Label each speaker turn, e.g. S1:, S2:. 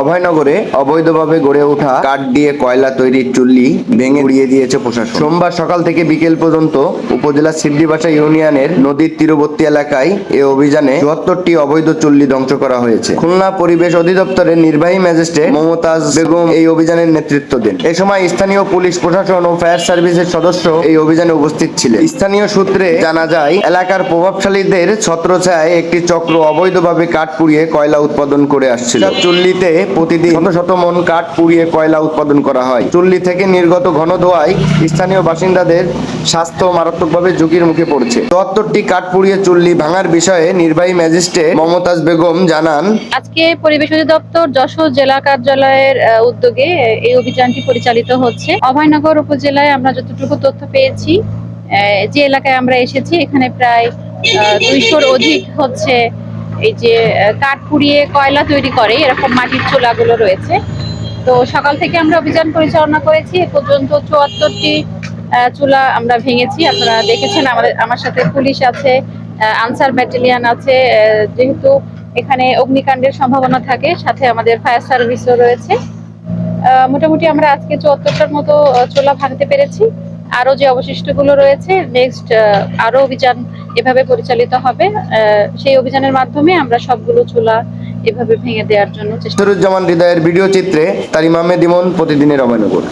S1: অভয়নগরে অবৈধভাবে গড়ে ওঠা কাঠ দিয়ে কয়লা তৈরির চুল্লি ভেঙে উড়িয়ে দিয়েছে প্রশাসন। সোমবার সকাল থেকে বিকেল পর্যন্ত উপজেলার সিদ্দিবাসা ইউনিয়নের নদীর তীরবর্তী এলাকায় এ অভিযানে ৭৪টি অবৈধ চুল্লি ধ্বংস করা হয়েছে। খুলনা পরিবেশ অধিদপ্তরের নির্বাহী ম্যাজিস্ট্রেট মমতাজ বেগম এই অভিযানের নেতৃত্ব দেন। এ সময় স্থানীয় পুলিশ প্রশাসন ও ফায়ার সার্ভিসের সদস্য এই অভিযানে উপস্থিত ছিলেন। স্থানীয় সূত্রে জানা যায়, এলাকার প্রভাবশালীদের ছত্রছায়ায় একটি চক্র অবৈধভাবে কাঠ পুড়িয়ে কয়লা উৎপাদন করে আসছিল। চুল্লিতে প্রতিদিন শত শত মন কাঠ পুড়িয়ে কয়লা উৎপাদন করা হয়। চুল্লি থেকে নির্গত ঘন ধোঁয়ায় স্থানীয় বাসিন্দাদের স্বাস্থ্য মারাত্মকভাবে ঝুঁকির মুখে পড়ছে। ৭৪টি কাঠ পুড়িয়ে চুল্লি ভাঙার বিষয়ে নির্বাহী ম্যাজিস্ট্রেট মমতাজ বেগম জানান,
S2: আজকে পরিবেশ অধিদপ্তর যশোর জেলা কার্যালয়ের উদ্যোগে এই অভিযানটি পরিচালিত হচ্ছে। অভয়নগর উপজেলায় আমরা যতটুকু তথ্য পেয়েছি, যে এলাকায় আমরা এসেছি এখানে প্রায় ২০০-র অধিক হচ্ছে এই যে কাঠ পুড়িয়ে কয়লা তৈরি করে এরকম মাটির চুলাগুলো রয়েছে। তো সকাল থেকে আমরা অভিযান পরিচালনা করেছি। এ পর্যন্ত ৭৪টি চুলা আমরা ভেঙেছি। আপনারা দেখেছেন, আমার সাথে পুলিশ আছে, আনসার ব্যাটালিয়ন আছে। যেহেতু এখানে অগ্নিকাণ্ডের সম্ভাবনা থাকে, সাথে আমাদের ফায়ার সার্ভিসও রয়েছে। মোটামুটি আমরা আজকে ৭৪টার মতো চুলা ভাঙতে পেরেছি। আরো যে অবশিষ্টগুলো রয়েছে, নেক্সট আরো অভিযান এভাবে পরিচালিত হবে। সেই অভিযানের মাধ্যমে আমরা সবগুলো চুলা এভাবে ভেঙে দেওয়ার জন্য চেষ্টা করব।
S1: হৃদয়ের ভিডিও চিত্রে তারিম আহমেদ ইমন, প্রতিদিনের অভয়নগর।